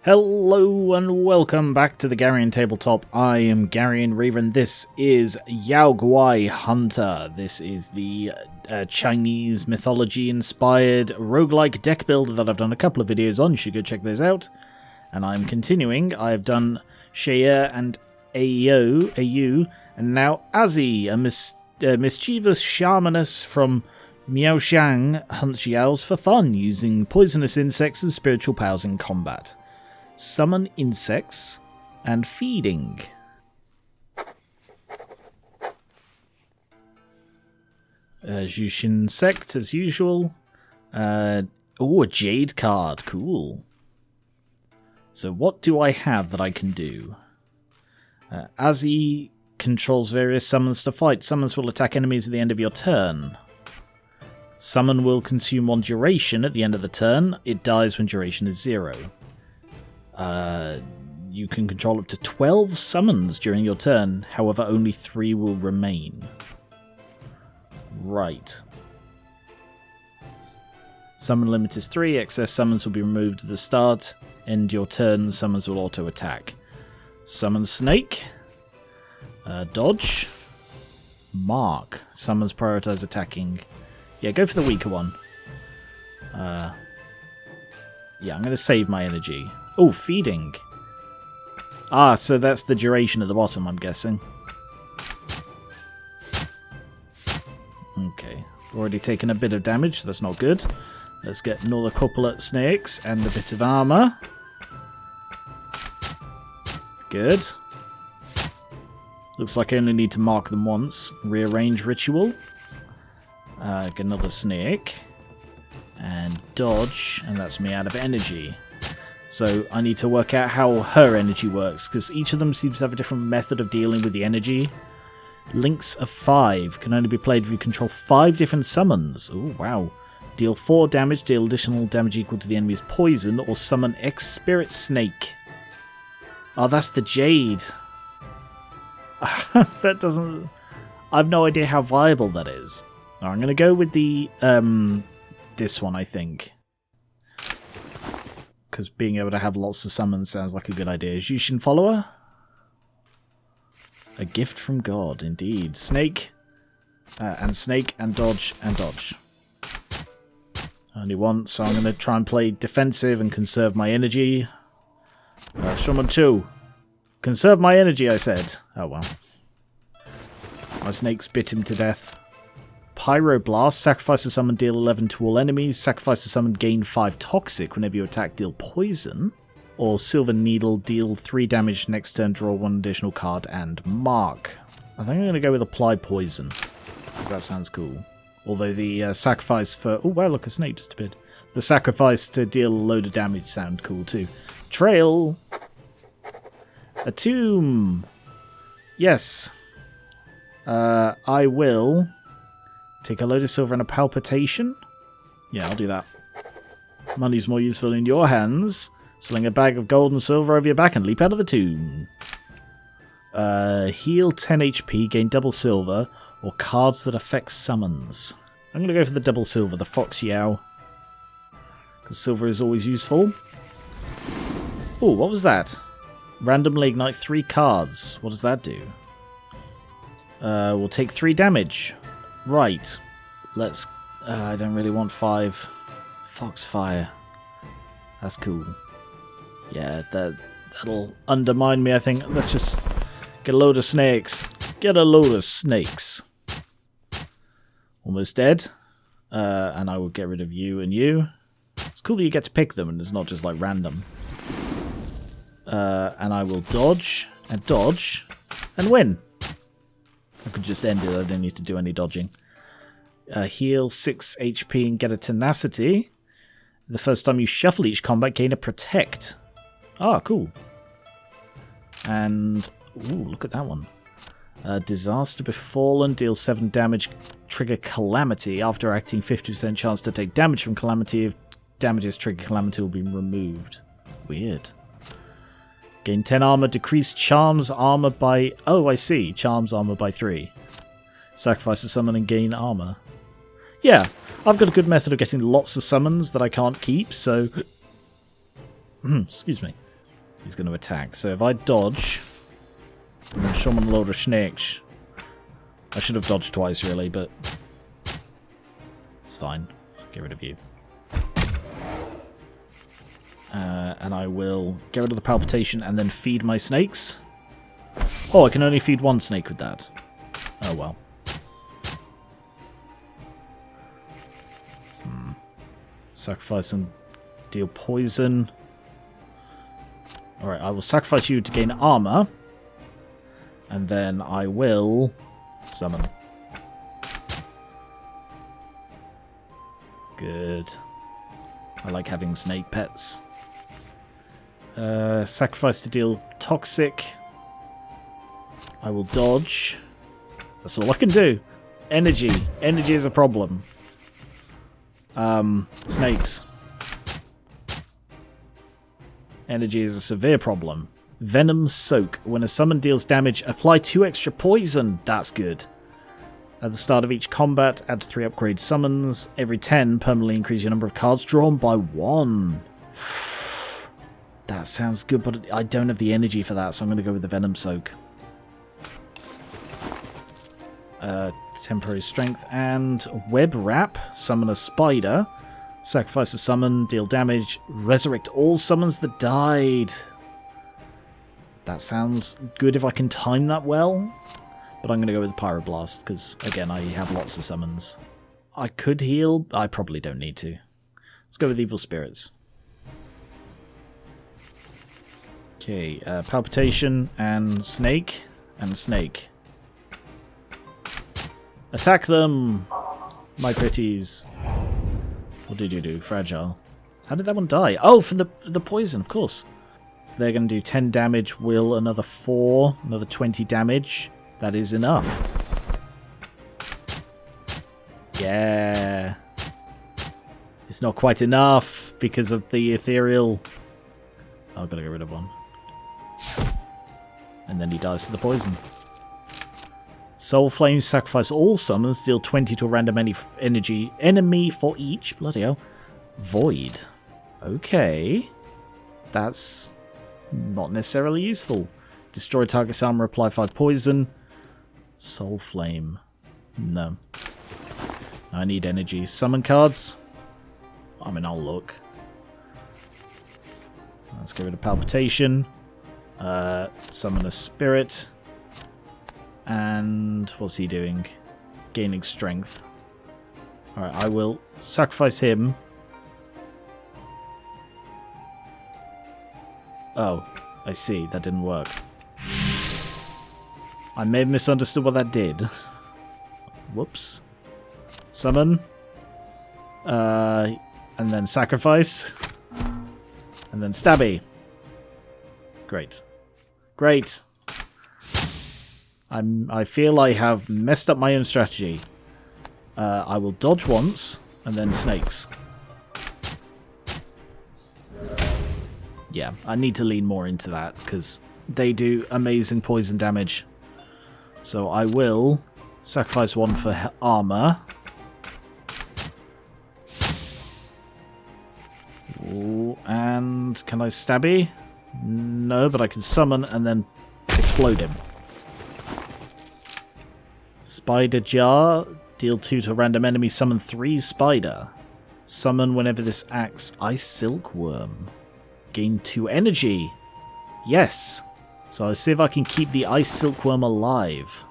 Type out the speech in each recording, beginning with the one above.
Hello and welcome back to the Garian Tabletop. I am Garian Reaver and this is YaoGuai Hunter. This is the Chinese mythology-inspired roguelike deck builder that I've done a couple of videos on. You should go check those out. And I'm continuing. I've done Shea and Au, and now Azzy, a mischievous shamaness from Miaoxiang, hunts yaos for fun, using poisonous insects and spiritual powers in combat. Summon insects and feeding. Jushin sect as usual. A jade card, cool. So what do I have that I can do? Azzy controls various summons to fight. Summons will attack enemies at the end of your turn. Summon will consume one duration at the end of the turn. It dies when duration is 0. You can control up to 12 summons during your turn, however only 3 will remain. Right. Summon limit is 3, excess summons will be removed at the start. End your turn, summons will auto-attack. Summon Snake. Dodge. Mark. Summons prioritize attacking. Yeah, go for the weaker one. Yeah, I'm going to save my energy. Oh, feeding. Ah, so that's the duration at the bottom, I'm guessing. Okay, already taken a bit of damage, so that's not good. Let's get another couple of snakes and a bit of armor. Good. Looks like I only need to mark them once. Rearrange ritual. Get another snake. And dodge, and that's me out of energy. So I need to work out how her energy works, because each of them seems to have a different method of dealing with the energy. Links of 5 can only be played if you control 5 different summons. Oh, wow. Deal 4 damage, deal additional damage equal to the enemy's poison, or summon X-Spirit Snake. Oh, that's the Jade. That doesn't... I have no idea how viable that is. I'm going to go with the... this one, I think. Because being able to have lots of summons sounds like a good idea. Jushin Follower? A gift from God, indeed. Snake. And snake, and dodge, and dodge. Only one, so I'm going to try and play defensive and conserve my energy. Shaman 2. Conserve my energy, I said. Oh well. My snakes bit him to death. Pyroblast, sacrifice to summon, deal 11 to all enemies. Sacrifice to summon, gain 5 toxic. Whenever you attack, deal poison. Or Silver Needle, deal 3 damage next turn, draw 1 additional card, and mark. I think I'm going to go with apply poison, because that sounds cool. Although the sacrifice for... Oh wow, look, a snake just appeared. The sacrifice to deal a load of damage sound cool too. Trail. A tomb. Yes. I will... take a load of silver and a palpitation? Yeah, I'll do that. Money's more useful in your hands. Sling a bag of gold and silver over your back and leap out of the tomb. Heal 10 HP, gain double silver, or cards that affect summons. I'm going to go for the double silver, the Fox Yao. Because silver is always useful. Oh, what was that? Randomly ignite 3 cards. What does that do? We'll take 3 damage. Right, let's... I don't really want 5. Foxfire. That's cool. Yeah, that'll undermine me, I think. Let's just get a load of snakes. Get a load of snakes. Almost dead. And I will get rid of you and you. It's cool that you get to pick them and it's not just like random. And I will dodge and win. I could just end it, I didn't need to do any dodging. Heal 6 HP and get a tenacity. The first time you shuffle each combat, gain a protect. Ah, cool. And, ooh, look at that one. Disaster befallen, deal 7 damage, trigger calamity. After acting, 50% chance to take damage from calamity. If damages trigger calamity will be removed. Weird. Gain 10 armor, decrease charms armor by... Oh, I see. Charms armor by 3. Sacrifice a summon and gain armor. Yeah, I've got a good method of getting lots of summons that I can't keep, so... excuse me. he's going to attack. So if I dodge, and then summon a load of snakes, I should have dodged twice really, but it's fine. Get rid of you. And I will get rid of the palpitation and then feed my snakes. Oh, I can only feed one snake with that. Oh well. Sacrifice and deal poison. Alright, I will sacrifice you to gain armor. And then I will summon. Good. I like having snake pets. Sacrifice to deal toxic. I will dodge. That's all I can do. Energy. Energy is a problem. Snakes. Energy is a severe problem. Venom Soak. When a summon deals damage, apply 2 extra poison. That's good. At the start of each combat, add 3 upgrade summons. Every 10, permanently increase your number of cards drawn by 1. That sounds good, but I don't have the energy for that, so I'm going to go with the Venom Soak. Temporary strength and Web Wrap. Summon a spider. Sacrifice a summon, deal damage. Resurrect all summons that died. That sounds good if I can time that well. But I'm going to go with Pyroblast, because, again, I have lots of summons. I could heal. I probably don't need to. Let's go with Evil Spirits. Okay, Palpitation and Snake. And Snake. Attack them! My pretties. What did you do? Fragile. How did that one die? Oh, from the poison, of course. So they're going to do 10 damage. Will another 4. Another 20 damage. That is enough. Yeah. It's not quite enough because of the ethereal. Oh, I've got to get rid of one. And then he dies to the poison. Soul Flames, sacrifice all summons, deal 20 to a random enemy for each. Bloody hell. Void. Okay. That's not necessarily useful. Destroy target's armor, apply 5 poison. Soul Flame. No. I need energy. Summon cards. I mean, I'll look. Let's get rid of Palpitation. Summon a Spirit. And what's he doing? Gaining strength. Alright, I will sacrifice him. Oh, I see. That didn't work. I may have misunderstood what that did. Whoops. Summon. And then sacrifice. And then stabby. Great. Great. I feel I have messed up my own strategy. I will dodge once, and then snakes. Yeah, I need to lean more into that, because they do amazing poison damage. So I will sacrifice one for armor. Ooh, and can I stabby? No, but I can summon and then explode him. Spider Jar. Deal 2 to a random enemy. Summon 3 spider. Summon whenever this acts. Ice Silkworm. Gain 2 energy. Yes. So I'll see if I can keep the Ice Silkworm alive.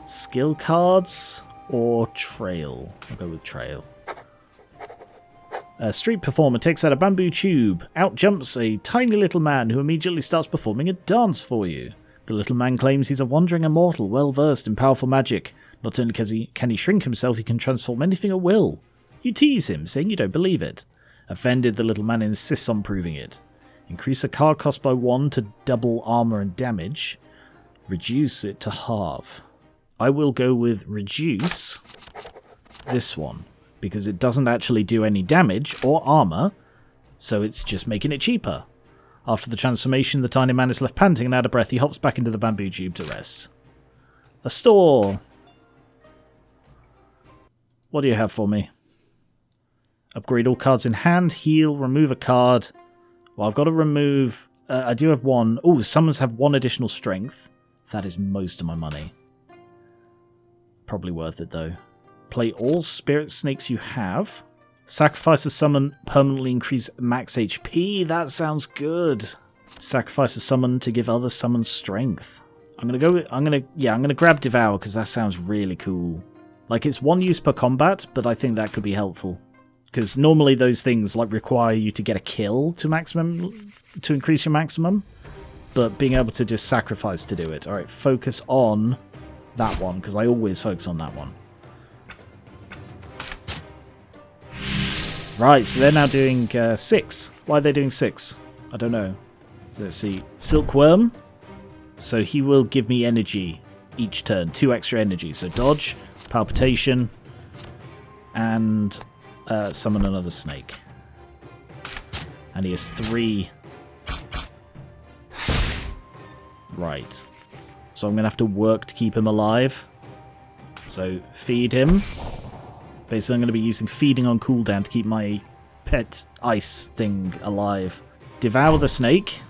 Skill cards or Trail? I'll go with Trail. A street performer takes out a bamboo tube. Out jumps a tiny little man who immediately starts performing a dance for you. The little man claims he's a wandering immortal, well versed in powerful magic. Not only can he shrink himself, he can transform anything at will. You tease him, saying you don't believe it. Offended, the little man insists on proving it. Increase a card cost by 1 to double armor and damage. Reduce it to half. I will go with reduce this one, because it doesn't actually do any damage or armor, so it's just making it cheaper. After the transformation, the tiny man is left panting and out of breath. He hops back into the bamboo tube to rest. A store! What do you have for me? Upgrade all cards in hand, heal, remove a card. Well, I've got to remove I do have one. Oh, summons have one additional strength. That is most of my money. Probably worth it, though. Play all spirit snakes you have. Sacrifice a summon, permanently increase max HP. That sounds good. Sacrifice a summon to give other summons strength. I'm gonna grab Devour because that sounds really cool. Like, it's one use per combat, but I think that could be helpful. Because normally those things like require you to get a kill to increase your maximum. But being able to just sacrifice to do it. Alright, focus on that one, because I always focus on that one. Right, so they're now doing 6. Why are they doing 6? I don't know. So let's see. Silkworm. So he will give me energy each turn. 2 extra energy. So dodge, palpitation, and summon another snake. And he has 3. Right. So I'm going to have to work to keep him alive. So feed him. Basically, I'm going to be using feeding on cooldown to keep my pet ice thing alive. Devour the snake.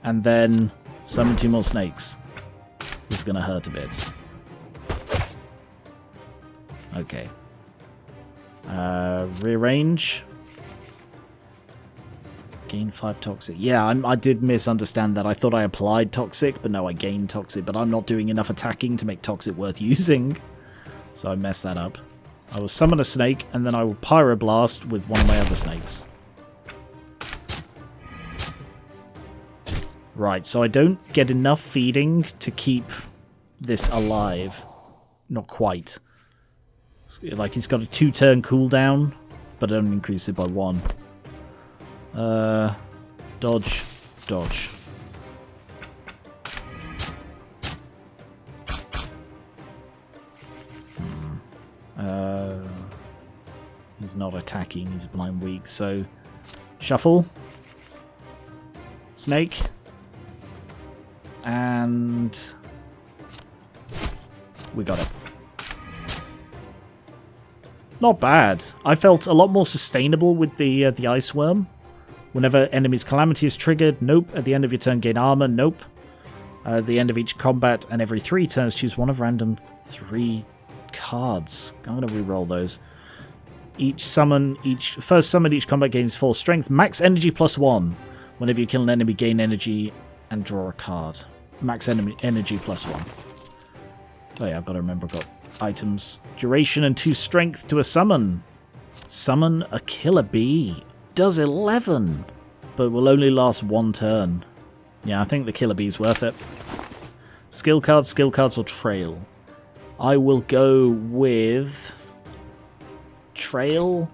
And then summon 2 more snakes. This is going to hurt a bit. Okay. Rearrange. Gain 5 toxic. Yeah, I did misunderstand that. I thought I applied toxic, but no, I gained toxic. But I'm not doing enough attacking to make toxic worth using. So I messed that up. I will summon a snake, and then I will pyroblast with one of my other snakes. Right, so I don't get enough feeding to keep this alive. Not quite. Like, he's got a 2-turn cooldown, but I don't increase it by 1. Dodge, dodge. He's not attacking, he's blind weak, so shuffle. Snake. And we got it. Not bad. I felt a lot more sustainable with the ice worm. Whenever enemy's calamity is triggered, nope. At the end of your turn, gain armor, nope. At the end of each combat and every 3 turns, choose one of random 3 cards. I'm going to reroll those. First summon each combat gains 4 strength. Max energy +1. Whenever you kill an enemy, gain energy and draw a card. Max energy +1. Oh yeah, I've got to remember I've got items. Duration and 2 strength to a summon. Summon a killer bee. Does 11, but will only last 1 turn. Yeah, I think the killer bee's worth it. Skill cards, or trail. I will go with trail.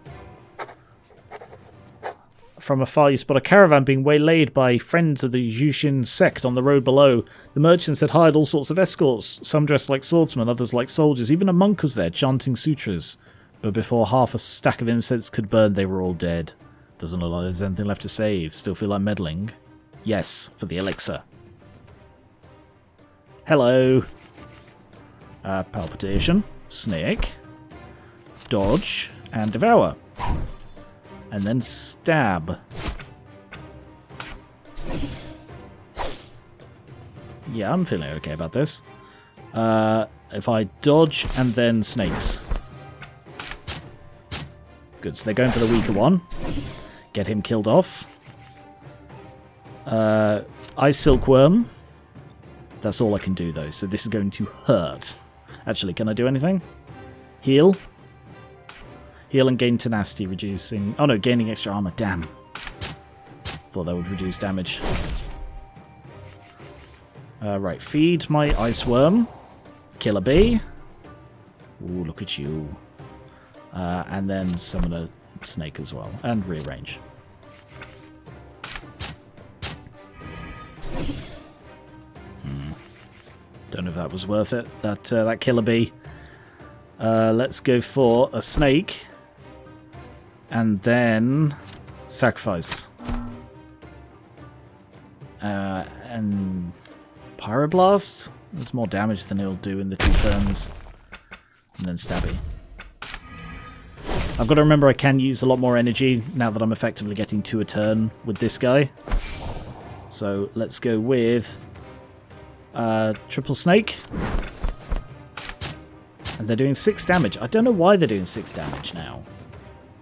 From afar you spot a caravan being waylaid by friends of the Yushin sect on the road below. The merchants had hired all sorts of escorts, some dressed like swordsmen, others like soldiers. Even a monk was there, chanting sutras. But before half a stack of incense could burn, they were all dead. Doesn't look like there's anything left to save. Still feel like meddling? Yes, for the elixir. Hello. Palpitation. Snake. Dodge. And devour. And then stab. Yeah, I'm feeling okay about this. If I dodge and then snakes. Good, so they're going for the weaker one. Get him killed off. Ice Silkworm. That's all I can do, though, so this is going to hurt. Actually, can I do anything? Heal. Heal and gain tenacity, reducing... Oh no, gaining extra armor. Damn. Thought that would reduce damage. Right, feed my ice worm. Kill a bee. Ooh, look at you. And then summon a snake as well. And rearrange. Don't know if that was worth it. That killer bee. Let's go for a snake. And then sacrifice. And pyroblast. There's more damage than it'll do in the 2 turns. And then stabby. I've got to remember I can use a lot more energy now that I'm effectively getting 2 a turn with this guy. So let's go with triple snake. And they're doing 6 damage. I don't know why they're doing 6 damage now.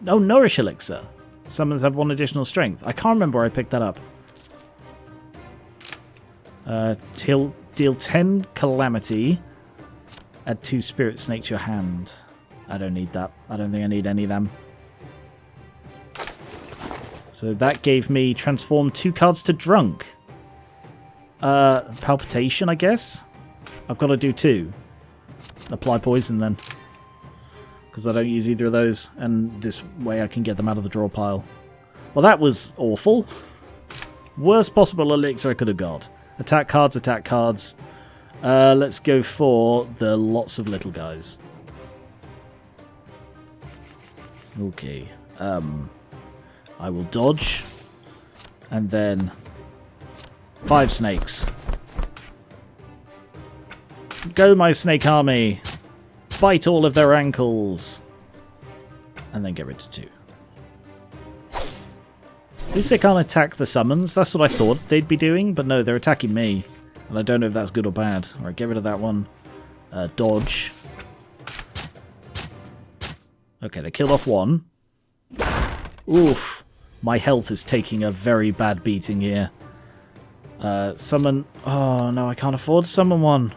No, nourish elixir. Summons have 1 additional strength. I can't remember where I picked that up. Deal 10 calamity. Add 2 spirit snake to your hand. I don't need that. I don't think I need any of them. So that gave me transform 2 cards to drunk. Palpitation, I guess? I've got to do 2. Apply poison then. Because I don't use either of those. And this way I can get them out of the draw pile. Well, that was awful. Worst possible elixir I could have got. Attack cards, attack cards. Let's go for the lots of little guys. Okay. I will dodge. And then 5 snakes. Go, my snake army. Bite all of their ankles. And then get rid of 2. At least they can't attack the summons. That's what I thought they'd be doing. But no, they're attacking me. And I don't know if that's good or bad. Alright, get rid of that one. Dodge. Okay, they killed off 1. Oof. My health is taking a very bad beating here. Summon... Oh, no, I can't afford to summon 1.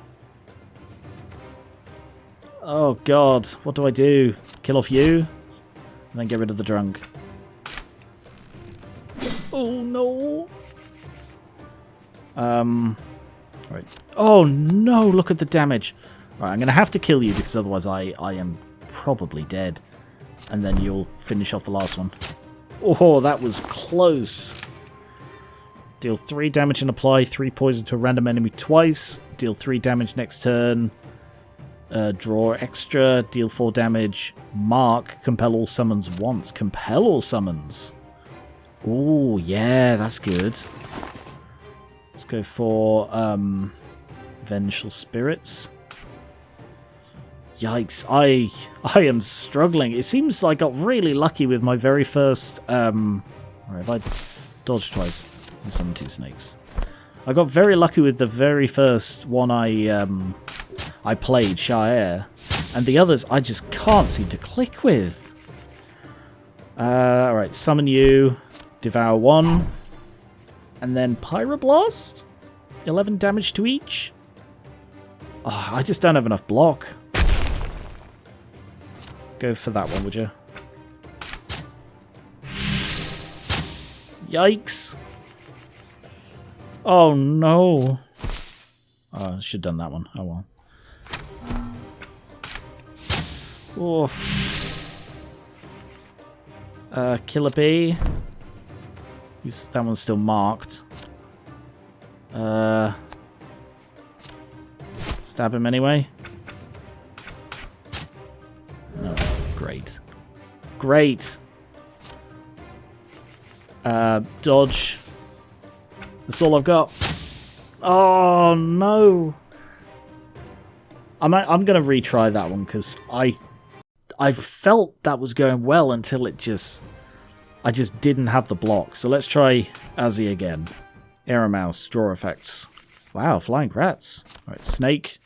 Oh, God. What do I do? Kill off you? And then get rid of the drunk. Oh, no. Right. Oh, no. Look at the damage. Right, I'm going to have to kill you because otherwise I am probably dead. And then you'll finish off the last one. Oh, that was close. Deal 3 damage and apply 3 poison to a random enemy twice. Deal 3 damage next turn. Draw extra. Deal 4 damage. Mark. Compel all summons once. Compel all summons. Oh, yeah, that's good. Let's go for Vengeful Spirits. Yikes, I am struggling. It seems like I got really lucky with my very first... Alright, if I dodge twice and summon 2 snakes. I got very lucky with the very first one I played, Shire, and the others I just can't seem to click with. Alright, summon you, devour 1, and then Pyroblast? 11 damage to each? Oh, I just don't have enough block. Go for that one, would you? Yikes! Oh no! Oh, I should have done that one. Oh well. Oh. Killer Bee. That one's still marked. Stab him anyway. No, great. Great! Dodge. That's all I've got. Oh, no! I'm going to retry that one, because I felt that was going well until I just didn't have the block. So let's try Azzy again. Air Mouse, draw effects. Wow, flying rats. Alright, snake,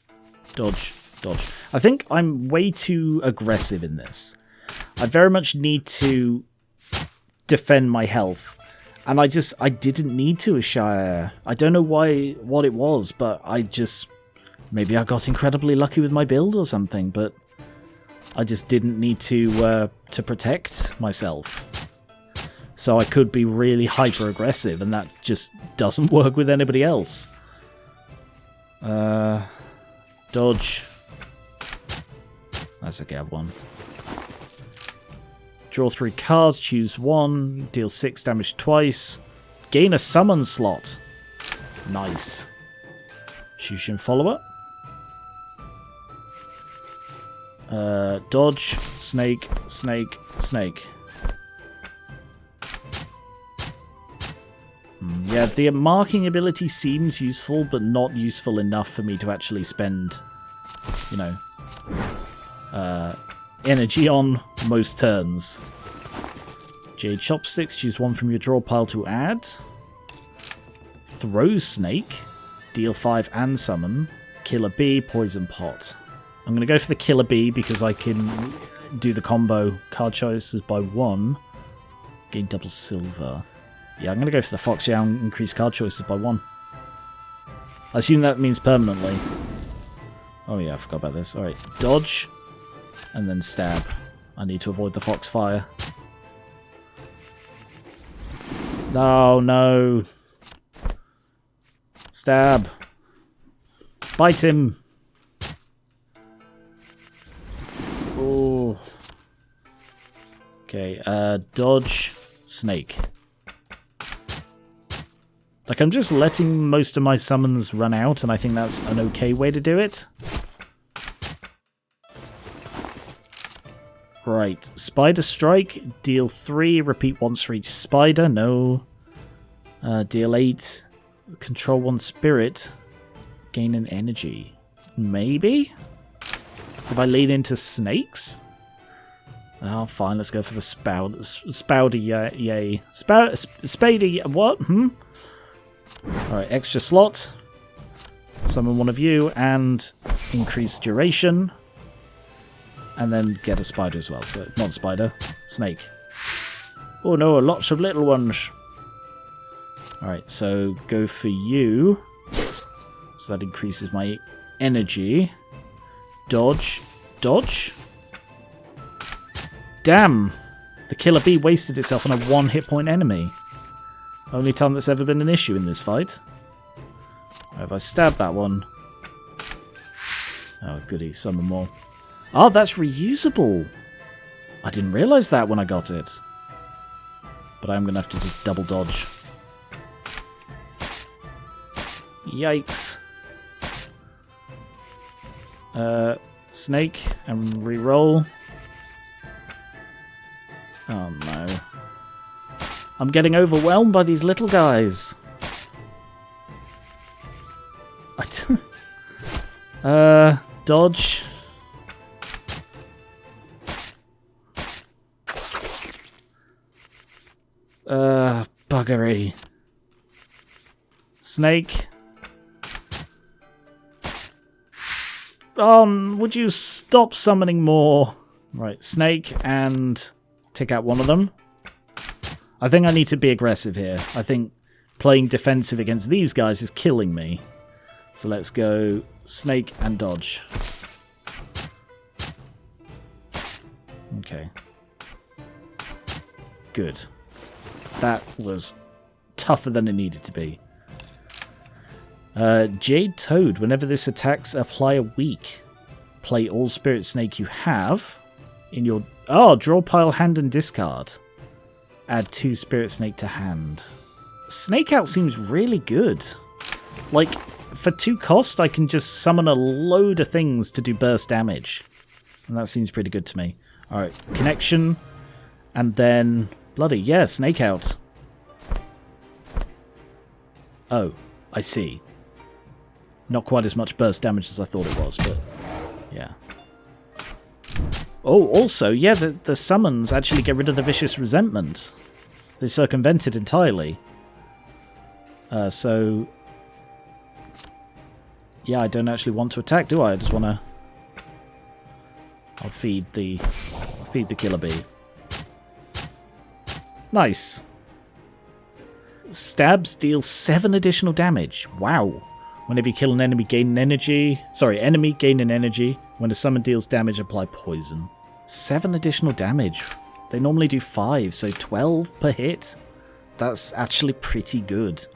dodge, dodge. I think I'm way too aggressive in this. I very much need to defend my health. And I didn't need to as Shire. I don't know what it was, but maybe I got incredibly lucky with my build or something, but I just didn't need to protect myself. So I could be really hyper aggressive, and that just doesn't work with anybody else. Dodge. That's okay, I have 1. Draw 3 cards, choose 1, deal 6 damage twice. Gain a summon slot. Nice. Shushin follower. Dodge, snake, snake, snake. Yeah, the marking ability seems useful, but not useful enough for me to actually spend, energy on most turns. Jade Chopsticks, choose one from your draw pile to add. Throw Snake, deal 5 and summon. Killer Bee, Poison Pot. I'm going to go for the Killer Bee because I can do the combo. Card choices by 1. Gain double silver. Yeah, I'm going to go for the Fox Yao and increase card choices by 1. I assume that means permanently. Oh yeah, I forgot about this. Alright, dodge. And then stab. I need to avoid the Foxfire. No, no. Stab. Bite him. Oh. Okay, dodge, snake. Like, I'm just letting most of my summons run out, and I think that's an okay way to do it. Right, Spider Strike, deal 3, repeat once for each spider, no. Deal 8, control 1 spirit, gain an energy. Maybe? If I lean into snakes? Oh, fine, let's go for the Spoudy, yay. Spady, what? Alright, extra slot. Summon one of you, and increase duration. And then get a spider as well. So, not spider, snake. Oh no, lots of little ones. Alright, so go for you. So that increases my energy. Dodge. Dodge. Damn! The Killer Bee wasted itself on a 1 hit point enemy. Only time that's ever been an issue in this fight. Right, if I stab that one... Oh, goody, summon more. Oh, that's reusable! I didn't realise that when I got it. But I'm going to have to just double dodge. Yikes. Snake, and re-roll. Oh no. I'm getting overwhelmed by these little guys. Dodge. Buggery. Snake. Would you stop summoning more? Right, snake and take out one of them. I think I need to be aggressive here. I think playing defensive against these guys is killing me. So let's go snake and dodge. Okay. Good. That was tougher than it needed to be. Jade Toad. Whenever this attacks, apply a weak. Play all Spirit Snake you have in your... Oh, draw pile, hand, and discard. Add 2 Spirit Snake to hand. Snake Out seems really good. Like, for 2 cost, I can just summon a load of things to do burst damage. And that seems pretty good to me. Alright, connection. And then... Bloody, yeah, Snake Out. Oh, I see. Not quite as much burst damage as I thought it was, but... Yeah. Oh, also, yeah, the summons actually get rid of the Vicious Resentment. They circumvent it entirely. So... Yeah, I don't actually want to attack, do I? I just want to... I'll feed the Killer Bee. Nice. Stabs deal 7 additional damage. Wow. Whenever you kill an enemy, gain an energy. Sorry, enemy, gain an energy. When a summon deals damage, apply poison. 7 additional damage. They normally do 5, so 12 per hit. That's actually pretty good.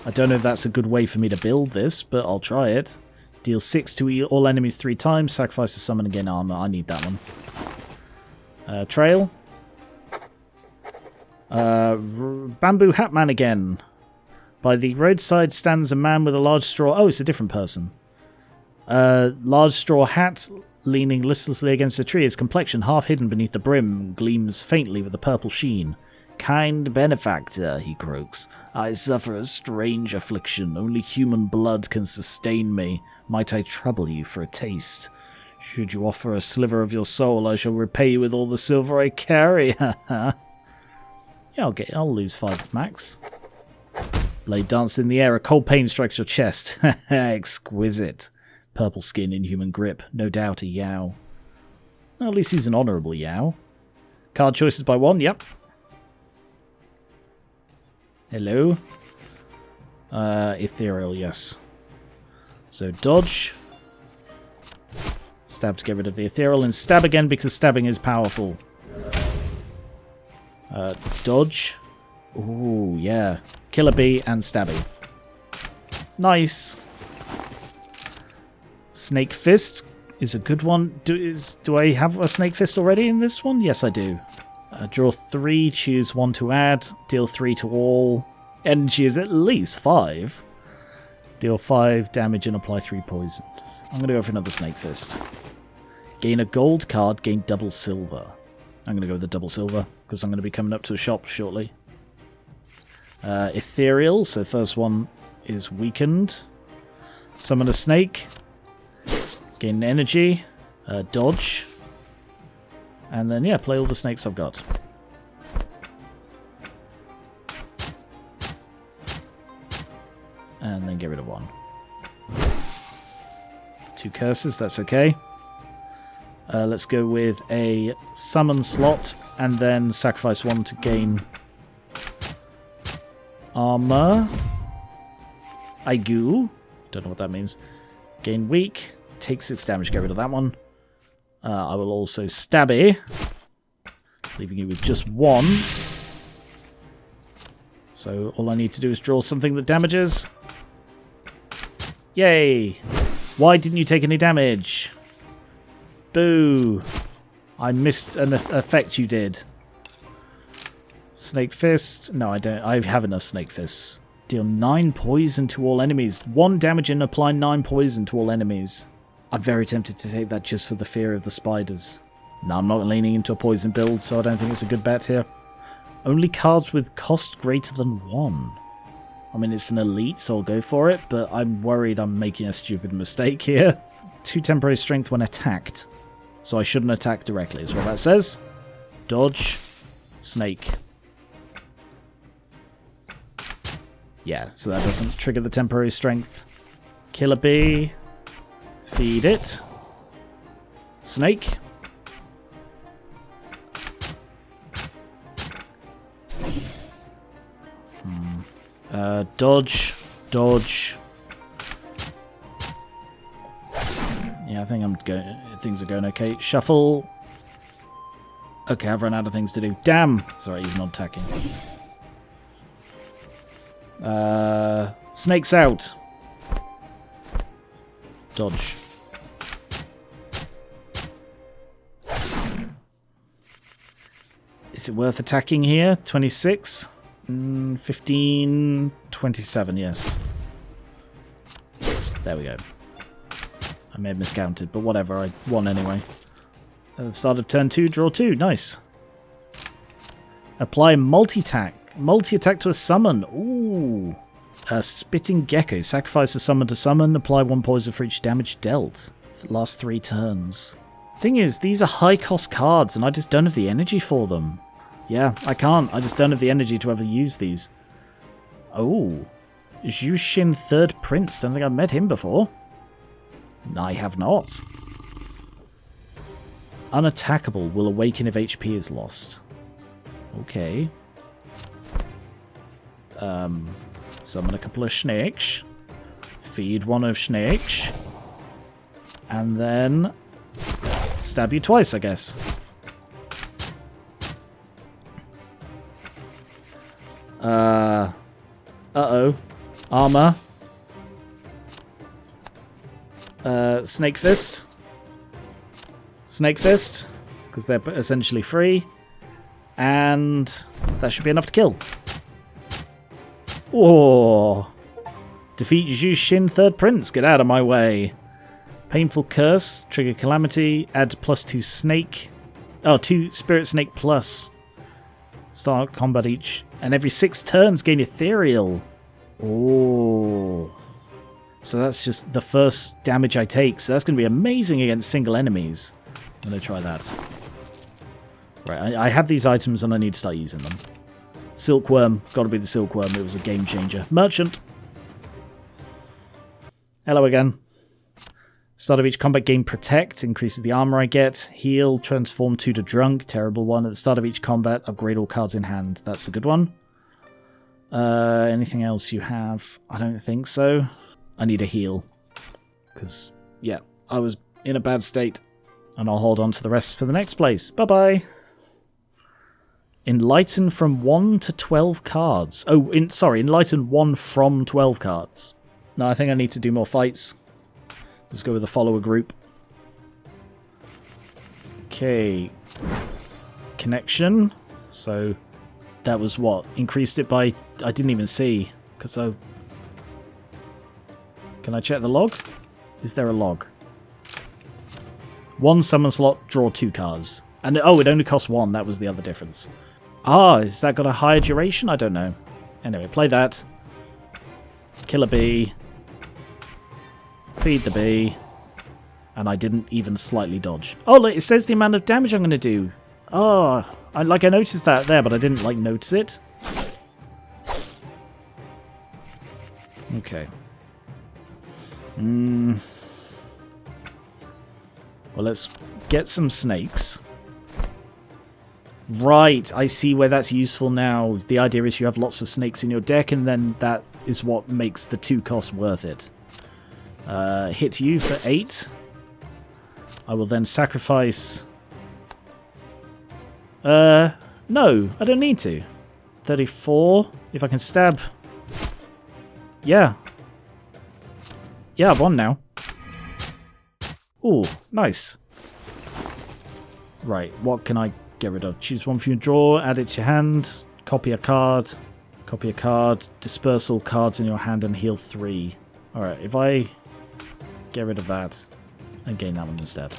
I don't know if that's a good way for me to build this, but I'll try it. Deal 6 to all enemies 3 times. Sacrifice a summon and gain armor. I need that one. Trail. Bamboo Hat Man again. By the roadside stands a man with a large straw... Oh, it's a different person. Large straw hat, leaning listlessly against a tree. His complexion, half hidden beneath the brim, gleams faintly with a purple sheen. Kind benefactor, he croaks. I suffer a strange affliction. Only human blood can sustain me. Might I trouble you for a taste? Should you offer a sliver of your soul, I shall repay you with all the silver I carry. Yeah, I'll lose 5 max. Blade dances in the air. A cold pain strikes your chest. Exquisite. Purple skin, inhuman grip. No doubt a Yao. Well, at least he's an honourable Yao. Card choices by 1. Yep. Hello. Ethereal, yes. So dodge. Stab to get rid of the ethereal, and stab again because stabbing is powerful. Dodge. Ooh, yeah. Killer bee and stabby. Nice. Snake fist is a good one. Do I have a snake fist already in this one? Yes, I do. Draw 3, choose 1 to add, deal 3 to all. Energy is at least 5. Deal 5 damage and apply 3 poison. I'm going to go for another snake fist. Gain a gold card, gain double silver. I'm going to go with the double silver because I'm going to be coming up to a shop shortly. Ethereal, so first one is weakened. Summon a snake. Gain energy. Dodge. And then, yeah, play all the snakes I've got. And then get rid of 1. 2 curses, that's okay. Let's go with a summon slot and then sacrifice 1 to gain armor. Aigu. Don't know what that means. Gain weak. Take 6 damage, get rid of that one. I will also stabby, leaving you with just 1. So all I need to do is draw something that damages. Yay! Why didn't you take any damage? Boo! I missed an effect you did. Snake Fist. No, I don't. I have enough Snake Fists. Deal 9 poison to all enemies. 1 damage and apply 9 poison to all enemies. I'm very tempted to take that just for the fear of the spiders. No, I'm not leaning into a poison build, so I don't think it's a good bet here. Only cards with cost greater than 1. I mean, it's an elite, so I'll go for it, but I'm worried I'm making a stupid mistake here. 2 temporary strength when attacked. So I shouldn't attack directly, is what that says. Dodge. Snake. Yeah, so that doesn't trigger the temporary strength. Killer bee. Feed it. Snake. Dodge. Dodge. Yeah, I think things are going okay. Shuffle. Okay, I've run out of things to do. Damn! Sorry, he's not attacking. Snake's out. Dodge. Is it worth attacking here? 26? 15, 27, yes. There we go. I may have miscounted, but whatever, I won anyway. At the start of turn 2, draw 2, nice. Apply multi-attack. Multi-attack to a summon, ooh. A spitting gecko, sacrifice a summon to summon, apply 1 poison for each damage dealt. Last 3 turns. Thing is, these are high cost cards and I just don't have the energy for them. Yeah, I can't. I just don't have the energy to ever use these. Oh. Zhu Xin, 3rd Prince. Don't think I've met him before. I have not. Unattackable. Will awaken if HP is lost. Okay. Summon a couple of snakes. Feed 1 of snakes. And then stab you twice, I guess. Uh-oh. Armor. Snake Fist. Snake Fist, because they're essentially free. And that should be enough to kill. Oh. Defeat Zhu Xin, 3rd Prince. Get out of my way. Painful Curse. Trigger Calamity. Add +2 Snake. Oh, 2 Spirit Snake plus. Start combat each. And every 6 turns gain Ethereal. Oh. So that's just the first damage I take. So that's going to be amazing against single enemies. I'm going to try that. Right, I have these items and I need to start using them. Silkworm. Got to be the silkworm. It was a game changer. Merchant. Hello again. Start of each combat, gain protect. Increases the armor I get. Heal. Transform 2 to drunk. Terrible one. At the start of each combat, upgrade all cards in hand. That's a good one. Anything else you have? I don't think so. I need a heal. Because, yeah, I was in a bad state. And I'll hold on to the rest for the next place. Bye-bye. Enlighten from 1 to 12 cards. Oh, sorry, enlighten 1 from 12 cards. No, I think I need to do more fights. Let's go with the follower group. Okay. Connection. So, that was what? Increased it by... I didn't even see. Because I... Can I check the log? Is there a log? 1 summon slot, draw 2 cards. And oh, it only costs 1. That was the other difference. Ah, is that got a higher duration? I don't know. Anyway, play that. Kill a bee. Feed the bee. And I didn't even slightly dodge. Oh, look, it says the amount of damage I'm going to do. Oh, I noticed that there, but I didn't, notice it. Okay. Well, let's get some snakes. Right, I see where that's useful now. The idea is you have lots of snakes in your deck, and then that is what makes the 2 cost worth it. Hit you for 8. I will then sacrifice... no, I don't need to. 34. If I can stab... Yeah. Yeah, I've won now. Ooh, nice. Right, what can I get rid of? Choose 1 from your draw, add it to your hand, copy a card, disperse all cards in your hand and heal 3. Alright, if I get rid of that and gain that one instead.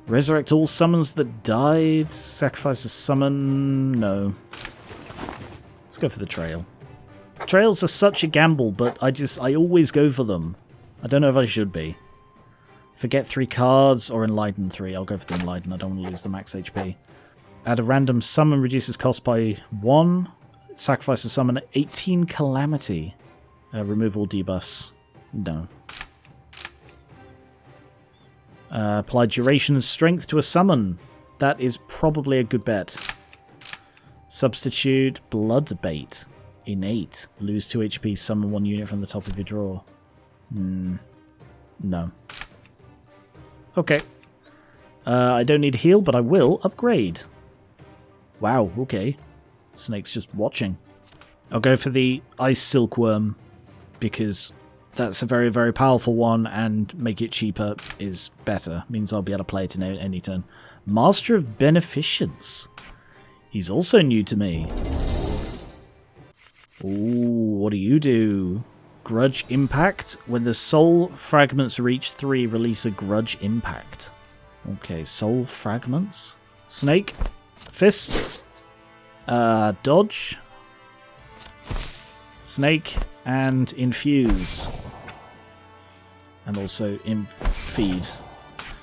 Resurrect all summons that died, sacrifice a summon, no. Let's go for the trail. Trails are such a gamble, but I always go for them. I don't know if I should be. Forget 3 cards or enlighten 3. I'll go for the enlighten. I don't want to lose the max HP. Add a random summon, reduces cost by 1. Sacrifice a summon, 18 calamity. Remove all debuffs. No. Apply duration and strength to a summon. That is probably a good bet. Substitute blood bait. Innate. Lose 2 HP, summon 1 unit from the top of your draw. No. Okay. I don't need to heal, but I will upgrade. Wow, okay. Snake's just watching. I'll go for the Ice Silkworm, because that's a very, very powerful one, and make it cheaper is better. Means I'll be able to play it in any turn. Master of Beneficence. He's also new to me. Ooh, what do you do? Grudge Impact. When the soul fragments reach 3, release a Grudge Impact. Okay, soul fragments. Snake. Fist. Dodge. Snake. And infuse. And also feed.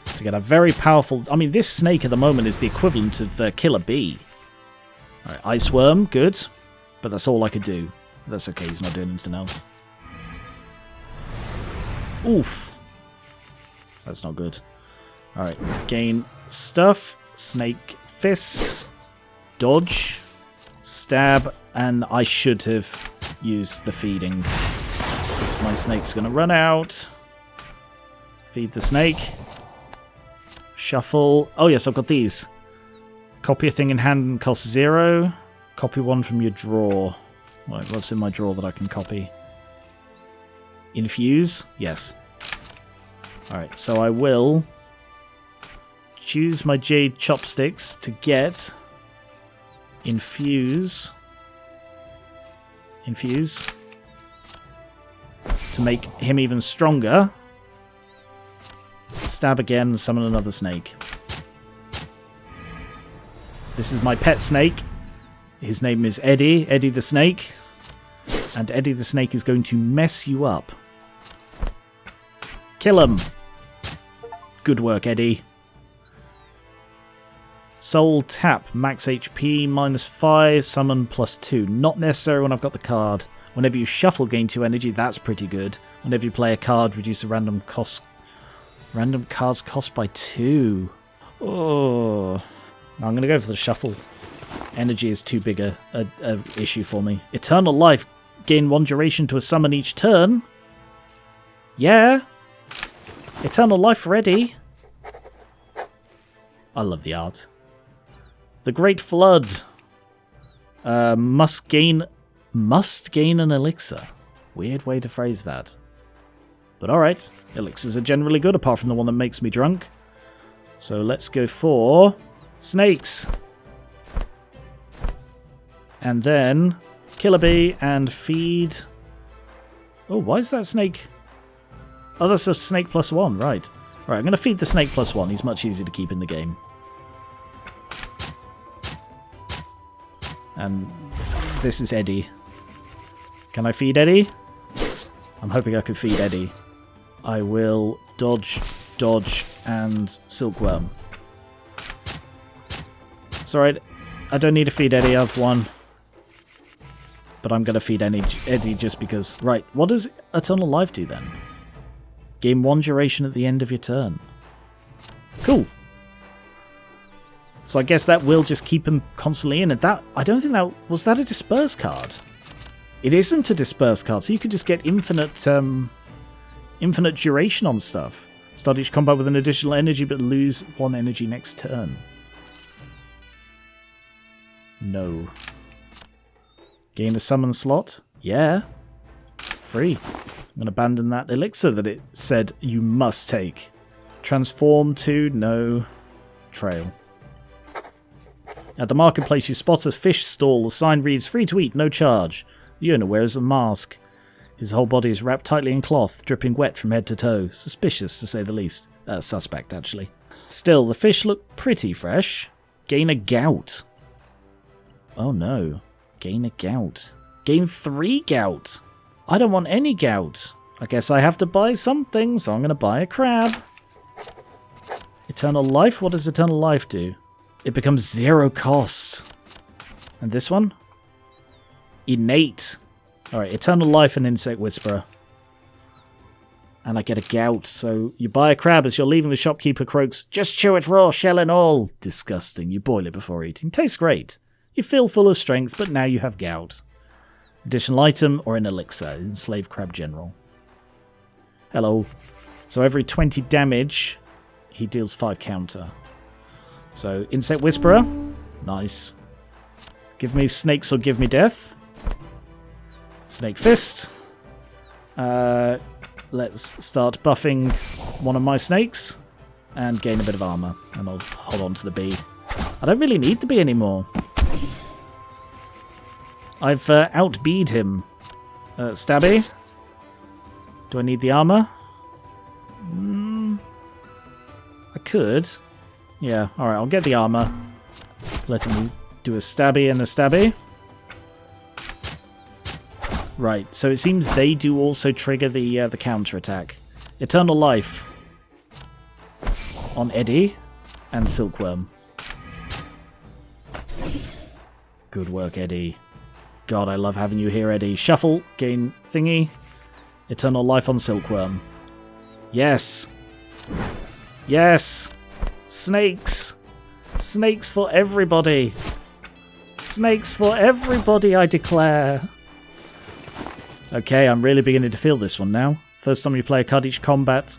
To get a very powerful... I mean, this snake at the moment is the equivalent of Killer Bee. Alright, Ice Worm. Good. But that's all I could do. That's okay, he's not doing anything else. Oof. That's not good. Alright, gain stuff. Snake fist. Dodge. Stab. And I should have used the feeding. Because my snake's going to run out. Feed the snake. Shuffle. Oh yes, I've got these. Copy a thing in hand and cost 0. Copy 1 from your draw. Right, what's in my draw that I can copy? Infuse? Yes. Alright, so I will choose my Jade Chopsticks to get Infuse. To make him even stronger. Stab again, summon another snake. This is my pet snake. His name is Eddie the Snake. And Eddie the Snake is going to mess you up. Kill him. Good work, Eddie. Soul tap, max HP, -5, summon +2. Not necessary when I've got the card. Whenever you shuffle, gain 2 energy, that's pretty good. Whenever you play a card, reduce a random card's cost by 2. Oh. No, I'm going to go for the shuffle. Energy is too big a issue for me. Eternal life, gain 1 duration to a summon each turn. Yeah. Eternal life ready. I love the art. The Great Flood. Must gain an elixir. Weird way to phrase that. But alright. Elixirs are generally good, apart from the one that makes me drunk. So let's go for snakes. And then kill a bee and feed. Oh, why is that snake? Oh, that's a snake +1, right. Right, I'm going to feed the snake +1. He's much easier to keep in the game. And this is Eddie. Can I feed Eddie? I'm hoping I can feed Eddie. I will dodge, and silkworm. It's alright. I don't need to feed Eddie, I've won. But I'm going to feed Eddie just because. Right, what does Eternal Life do then? Gain 1 duration at the end of your turn. Cool. So I guess that will just keep him constantly in. And that, I don't think that... Was that a disperse card? It isn't a disperse card, so you could just get infinite duration on stuff. Start each combat with an additional energy, but lose 1 energy next turn. No. Gain a summon slot? Yeah. Free. I'm going to abandon that elixir that it said you must take. Transform to no trail. At the marketplace, you spot a fish stall. The sign reads, free to eat, no charge. The owner wears a mask. His whole body is wrapped tightly in cloth, dripping wet from head to toe. Suspicious, to say the least. Suspect, actually. Still, the fish look pretty fresh. Gain a gout. Oh no. Gain a gout. Gain 3 gout. I don't want any gout. I guess I have to buy something, so I'm going to buy a crab. Eternal life? What does eternal life do? It becomes 0 cost. And this one? Innate. Alright, eternal life and insect whisperer. And I get a gout, so you buy a crab as you're leaving. The shopkeeper croaks, just chew it raw, shell and all. Disgusting. You boil it before eating. Tastes great. You feel full of strength, but now you have gout. Additional item or an elixir. Enslaved crab general. Hello. So every 20 damage, he deals 5 counter. So, insect whisperer. Nice. Give me snakes or give me death. Snake fist. Let's start buffing one of my snakes and gain a bit of armor. And I'll hold on to the bee. I don't really need the bee anymore. I've outbeed him. Stabby. Do I need the armor? I could. Yeah, alright, I'll get the armor. Let him do a stabby and a stabby. Right, so it seems they do also trigger the counter attack. Eternal life on Eddie and Silkworm. Good work, Eddie. God, I love having you here, Eddie. Shuffle, gain thingy. Eternal life on Silkworm. Yes. Yes. Snakes. Snakes for everybody. Snakes for everybody, I declare. Okay, I'm really beginning to feel this one now. First time you play a card each combat,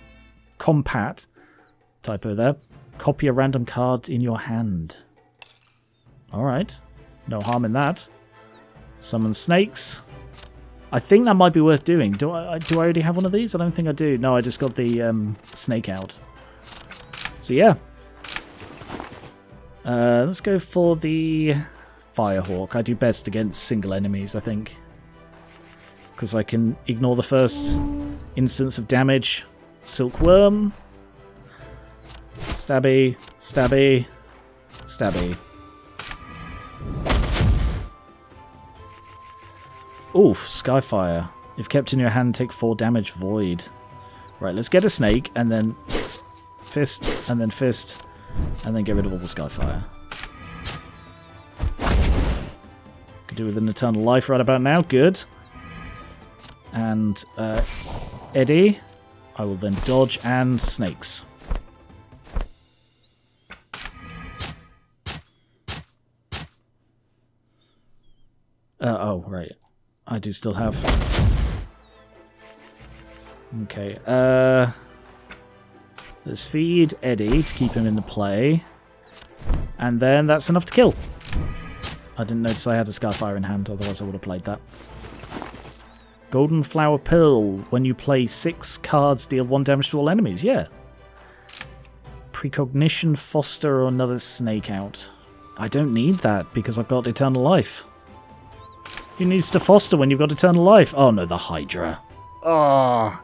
typo there, copy a random card in your hand. Alright, no harm in that. Summon snakes. I think that might be worth doing. Do I already have one of these? I don't think I do. No, I just got the snake out. So yeah. Let's go for the Firehawk. I do best against single enemies, I think. Because I can ignore the first instance of damage. Silkworm. Stabby. Stabby. Stabby. Oof, Skyfire. If kept in your hand, take 4 damage, void. Right, let's get a snake, and then fist, and then fist, and then get rid of all the Skyfire. Could do with an Eternal Life right about now. Good. And Eddie, I will then dodge and snakes. Oh, right. I do still have... Okay, let's feed Eddie to keep him in the play. And then that's enough to kill. I didn't notice I had a Skyfire in hand, otherwise I would have played that. Golden Flower Pill. When you play 6 cards, deal 1 damage to all enemies. Yeah. Precognition, foster, or another snake out. I don't need that because I've got Eternal Life. Who needs to foster when you've got Eternal Life? Oh no, the Hydra. Oh,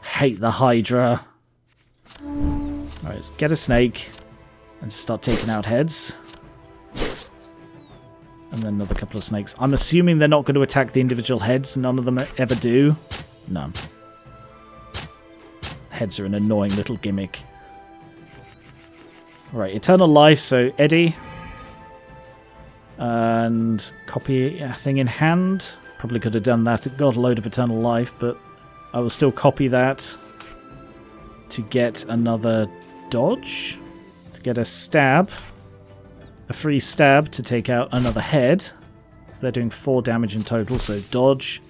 hate the Hydra. Alright, let's get a snake and just start taking out heads. And then another couple of snakes. I'm assuming they're not going to attack the individual heads. None of them ever do. No. Heads are an annoying little gimmick. Right, Eternal Life, so Eddie. And copy a thing in hand. Probably could have done that. It got a load of Eternal Life, but I will still copy that to get another dodge. To get a stab. A free stab to take out another head. So they're doing 4 damage in total, so dodge.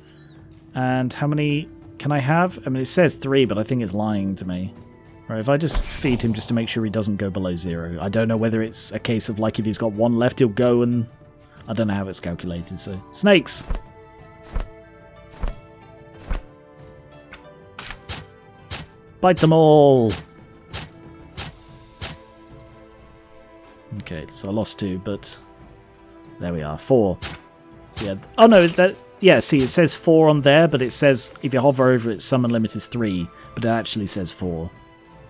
And how many can I have? I mean, it says 3, but I think it's lying to me. Right, if I just feed him just to make sure he doesn't go below 0. I don't know whether it's a case of, like, if he's got 1 left, he'll go and... I don't know how it's calculated, so... Snakes! Bite them all! Okay, so I lost 2, but... There we are, 4. So yeah... Oh no, that... Yeah, see, it says 4 on there, but it says if you hover over it, summon limit is 3, but it actually says 4.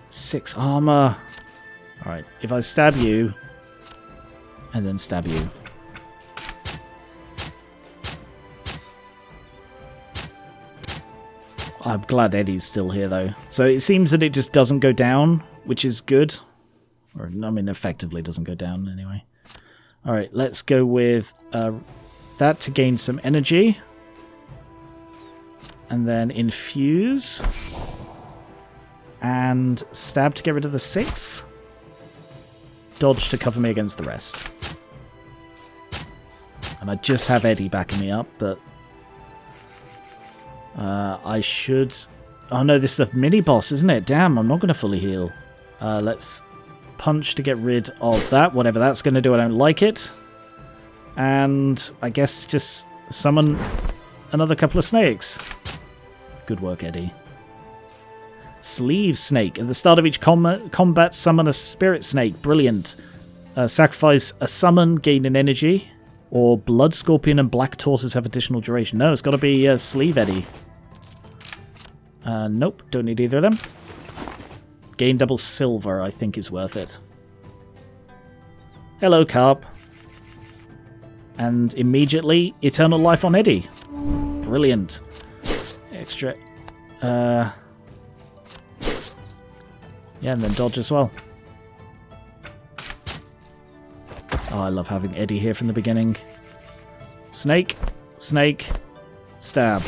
6 armor. Alright, if I stab you, and then stab you. I'm glad Eddie's still here, though. So it seems that it just doesn't go down, which is good. Or, I mean, effectively doesn't go down, anyway. Alright, let's go with that to gain some energy. And then infuse. And stab to get rid of the 6. Dodge to cover me against the rest. And I just have Eddie backing me up, but... I should... Oh no, this is a mini-boss, isn't it? Damn, I'm not going to fully heal. Let's punch to get rid of that. Whatever that's going to do, I don't like it. And I guess just summon another couple of snakes. Good work, Eddie. Sleeve Snake. At the start of each combat, summon a spirit snake. Brilliant. Sacrifice a summon, gain an energy. Or Blood Scorpion and Black Tortoise have additional duration. No, it's got to be Sleeve Eddie. Nope, don't need either of them. Gain double silver, I think is worth it. Hello, Carp. And immediately, Eternal Life on Eddie. Brilliant. Extra... Yeah, and then dodge as well. Oh, I love having Eddie here from the beginning. Snake, snake, stab.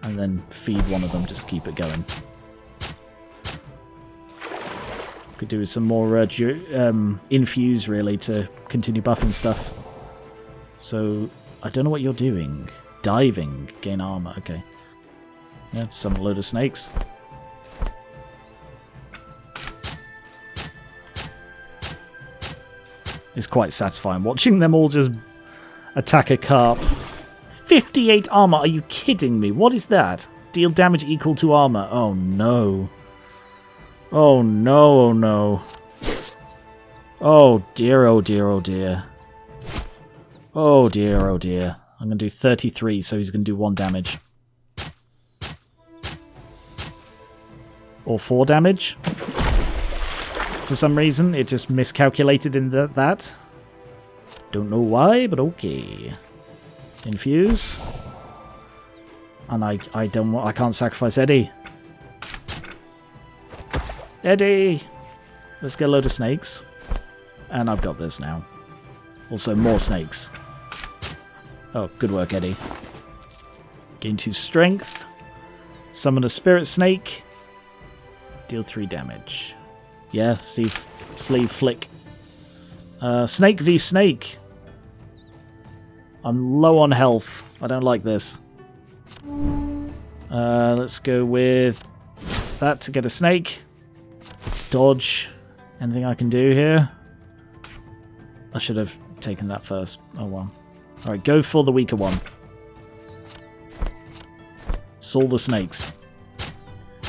And then feed one of them just to keep it going. Could do with some more infuse, really, to continue buffing stuff. So, I don't know what you're doing. Diving, gain armor, okay. Yeah, summon a load of snakes. It's quite satisfying watching them all just attack a carp. 58 armor, are you kidding me? What is that? Deal damage equal to armor. Oh no. Oh no, oh no. Oh dear, oh dear, oh dear. Oh dear, oh dear. I'm going to do 33, so he's going to do 1 damage. Or 4 damage. For some reason, it just miscalculated in that. Don't know why, but okay. Infuse. And I can't sacrifice Eddie. Eddie! Let's get a load of snakes. And I've got this now. Also, more snakes. Oh, good work, Eddie. Gain 2 strength. Summon a spirit snake. Deal 3 damage. Yeah, sleeve flick. Snake v snake. I'm low on health. I don't like this. Let's go with that to get a snake. Dodge. Anything I can do here? I should have taken that first. Oh well. Alright, go for the weaker one. Saw the snakes.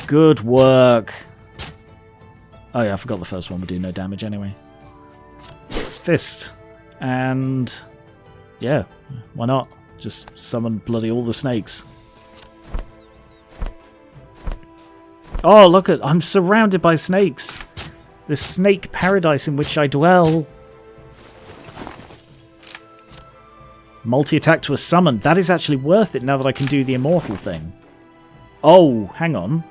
Good work. Oh yeah, I forgot the first one would do no damage anyway. Fist. And yeah, why not? Just summon bloody all the snakes. Oh, look at, I'm surrounded by snakes. The snake paradise in which I dwell. Multi-attack to a summon. That is actually worth it now that I can do the immortal thing. Oh, hang on.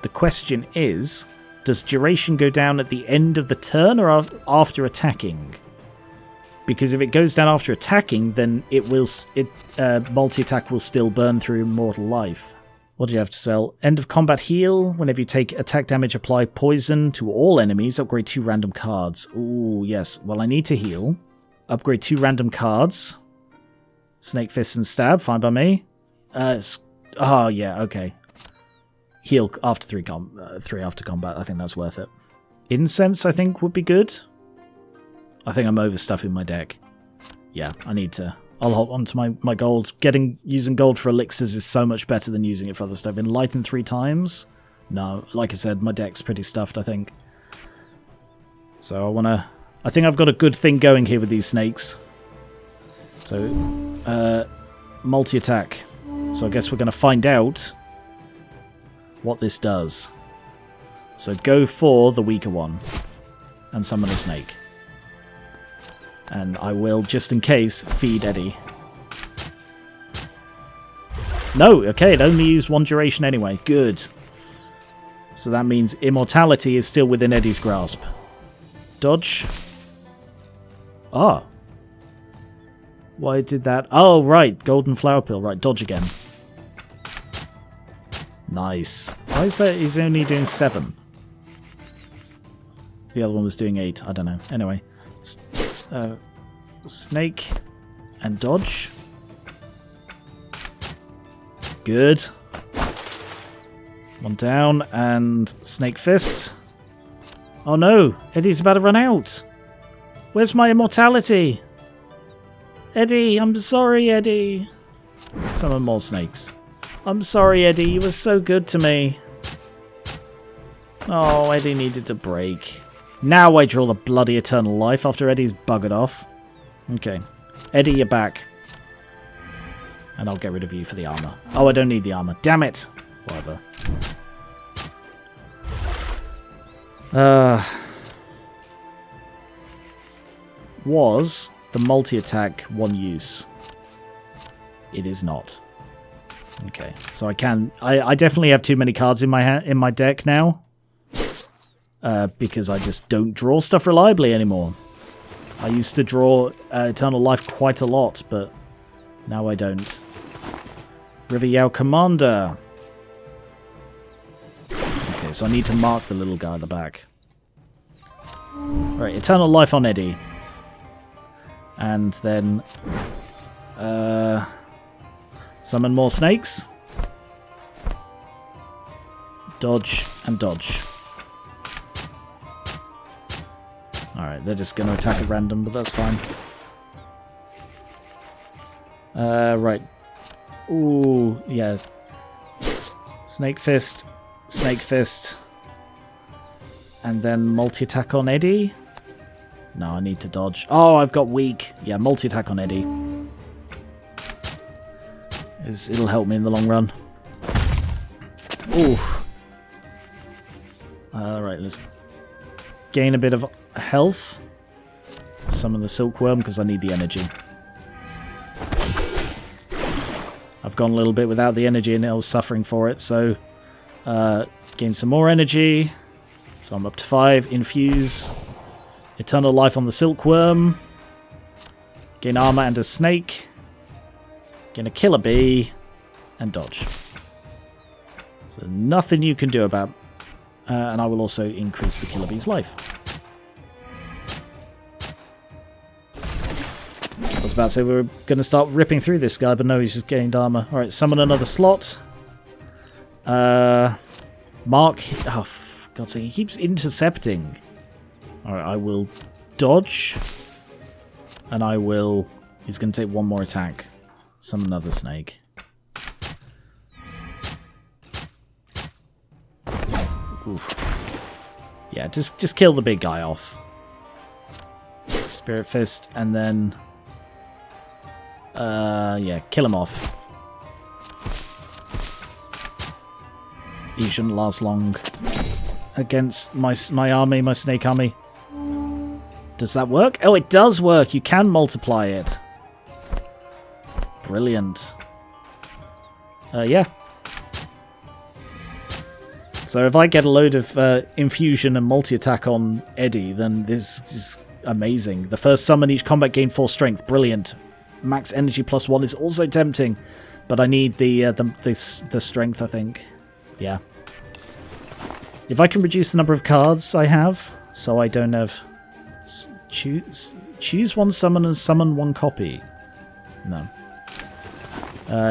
The question is, does duration go down at the end of the turn or after attacking? Because if it goes down after attacking, then multi-attack will still burn through immortal life. What do you have to sell? End of combat heal. Whenever you take attack damage, apply poison to all enemies. Upgrade 2 random cards. Ooh, yes. Well, I need to heal. Upgrade 2 random cards. Snake Fist and Stab. Fine by me. Oh, yeah, okay. Heal after 3 after combat. I think that's worth it. Incense, I think, would be good. I think I'm overstuffing my deck. Yeah, I need to. I'll hold on to my gold. Using gold for elixirs is so much better than using it for other stuff. Enlighten 3 times? No, like I said, my deck's pretty stuffed, I think. So I think I've got a good thing going here with these snakes. So, multi-attack. So I guess we're going to find out what this does. So go for the weaker one and summon a snake. And I will, just in case, feed Eddie. No, okay, it only used 1 duration anyway. Good. So that means immortality is still within Eddie's grasp. Dodge. Ah. Why did that? Oh, right. Golden flower pill. Right, dodge again. Nice. Why is that? He's only doing 7. The other one was doing 8. I don't know. Anyway. Snake and dodge. Good. 1 down and snake fist. Oh no, Eddie's about to run out. Where's my immortality? Eddie, I'm sorry, Eddie. Summon more snakes. I'm sorry, Eddie, you were so good to me. Oh, Eddie needed a break. Now I draw the bloody eternal life after Eddie's buggered off. Okay. Eddie, you're back. And I'll get rid of you for the armor. Oh, I don't need the armor. Damn it! Whatever. Was the multi-attack 1 use? It is not. Okay. So I definitely have too many cards in my deck now. Because I just don't draw stuff reliably anymore. I used to draw Eternal Life quite a lot, but now I don't. River Yao Commander. Okay, so I need to mark the little guy at the back. Right, Eternal Life on Eddie. And then summon more snakes. Dodge and dodge. Alright, they're just going to attack at random, but that's fine. Right. Ooh, yeah. Snake Fist. Snake Fist. And then multi-attack on Eddie. No, I need to dodge. Oh, I've got weak. Yeah, multi-attack on Eddie. It'll help me in the long run. Ooh. Alright, let's gain a bit of health. Summon the silkworm because I need the energy. I've gone a little bit without the energy and I was suffering for it, so gain some more energy. So I'm up to 5. Infuse. Eternal life on the silkworm. Gain armor and a snake. Gain a killer bee. And dodge. So nothing you can do about. And I will also increase the killer bee's life. I was about to say we were going to start ripping through this guy, but no, he's just gained armor. Alright, summon another slot. Mark. Oh, for God's sake, he keeps intercepting. Alright, I will dodge. And I will... He's going to take one more attack. Summon another snake. Oof. Yeah, just kill the big guy off. Spirit Fist, and then... yeah, kill him off. He shouldn't last long against my army, my snake army. Does that work? Oh, it does work! You can multiply it. Brilliant. Yeah. So if I get a load of infusion and multi-attack on Eddie, then this is amazing. The first summon each combat gain 4 strength. Brilliant. Max energy +1 is also tempting, but I need the strength, I think. Yeah. If I can reduce the number of cards I have, so I don't have... Choose one summon and summon one copy. No.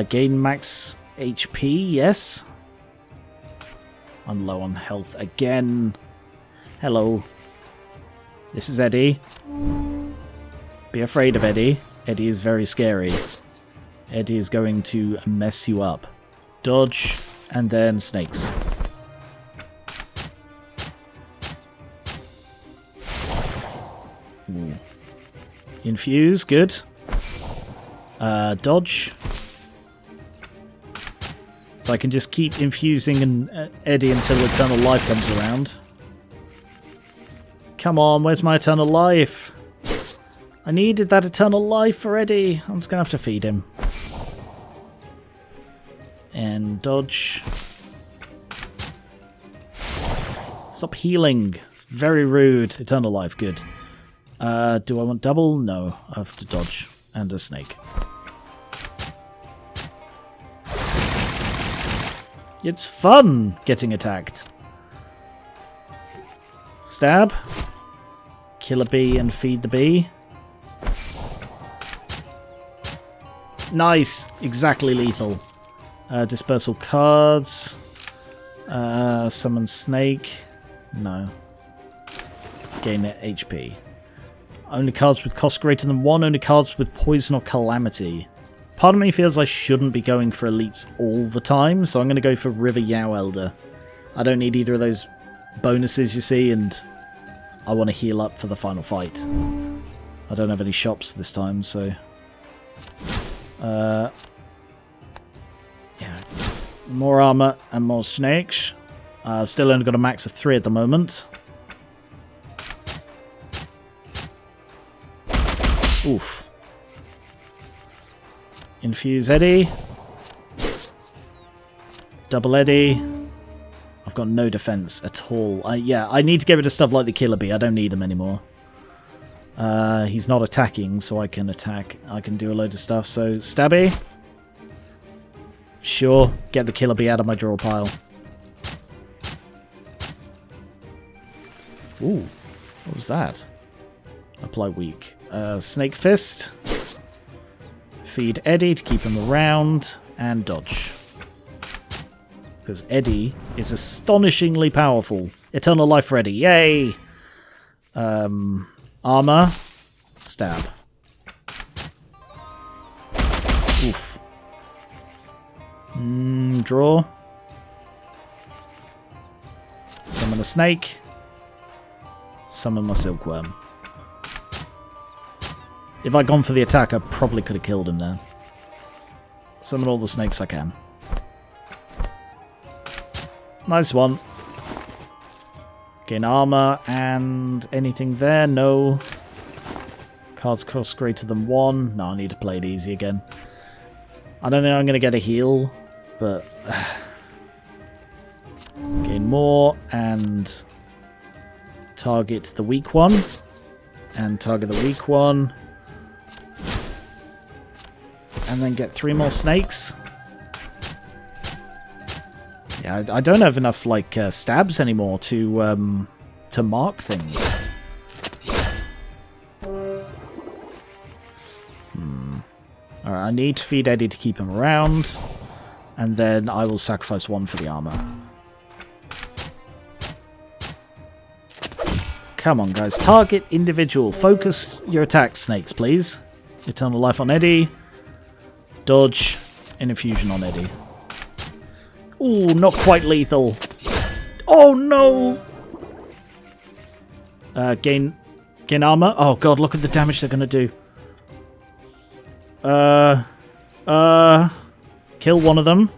Gain max HP, yes. I'm low on health again. Hello. This is Eddie. Be afraid of Eddie. Eddie is very scary. Eddie is going to mess you up. Dodge, and then snakes. Ooh. Infuse, good. Dodge. If I can just keep infusing Eddie until Eternal Life comes around. Come on, where's my Eternal Life? I needed that Eternal Life for Eddie. I'm just going to have to feed him. And dodge. Stop healing. It's very rude. Eternal Life, good. Do I want double? No, I have to dodge. And a snake. It's fun getting attacked. Stab. Kill a bee and feed the bee. Nice! Exactly lethal. Dispersal cards. Summon snake. No. Gain HP. Only cards with cost greater than 1. Only cards with poison or calamity. Part of me feels I shouldn't be going for elites all the time, so I'm going to go for River Yao Elder. I don't need either of those bonuses, you see, and I want to heal up for the final fight. I don't have any shops this time, so... yeah. More armor and more snakes. Still only got a max of 3 at the moment. Oof. Infuse Eddie. Double Eddie. I've got no defense at all. Yeah, I need to get rid of stuff like the Killer Bee. I don't need him anymore. He's not attacking, so I can attack. I can do a load of stuff. So, Stabby. Sure, get the Killer Bee out of my draw pile. Ooh, what was that? Apply weak. Snake Fist. Feed Eddie to keep him around. And dodge. Because Eddie is astonishingly powerful. Eternal life for Eddie. Yay! Armor. Stab. Oof. Draw. Summon a snake. Summon my silkworm. If I'd gone for the attack, I probably could have killed him there. Summon all the snakes I can. Nice one. Gain armor and anything there? No. Cards cost greater than 1. No, I need to play it easy again. I don't think I'm going to get a heal, but... gain more, and... target the weak one. And target the weak one. And then get 3 more snakes. Yeah, I don't have enough, like, stabs anymore to mark things. Alright, I need to feed Eddie to keep him around. And then I will sacrifice 1 for the armor. Come on, guys. Target individual. Focus your attacks, snakes, please. Eternal life on Eddie. Dodge. Infusion on Eddie. Ooh, not quite lethal. Oh, no! Gain armor. Oh, God, look at the damage they're going to do. Kill one of them.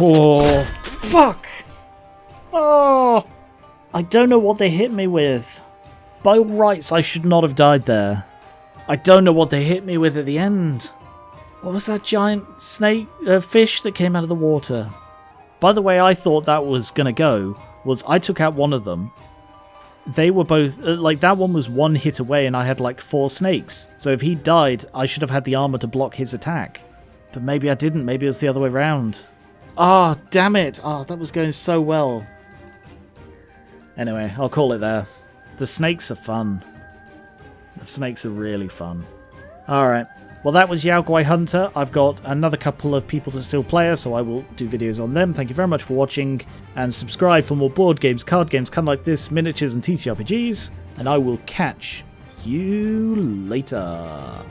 Oh, fuck! Oh! I don't know what they hit me with. By all rights, I should not have died there. I don't know what they hit me with at the end. What was that giant snake, fish that came out of the water? By the way, I thought that was gonna go, was I took out one of them. They were both, like, that one was 1 hit away and I had like 4 snakes. So if he died, I should have had the armor to block his attack. But maybe I didn't, maybe it was the other way around. Ah, oh, damn it! Oh, that was going so well. Anyway, I'll call it there. The snakes are fun. The snakes are really fun. Alright, well that was YaoGuai Hunter. I've got another couple of people to still play her, so I will do videos on them. Thank you very much for watching, and subscribe for more board games, card games, kind of like this, miniatures and TTRPGs, and I will catch you later.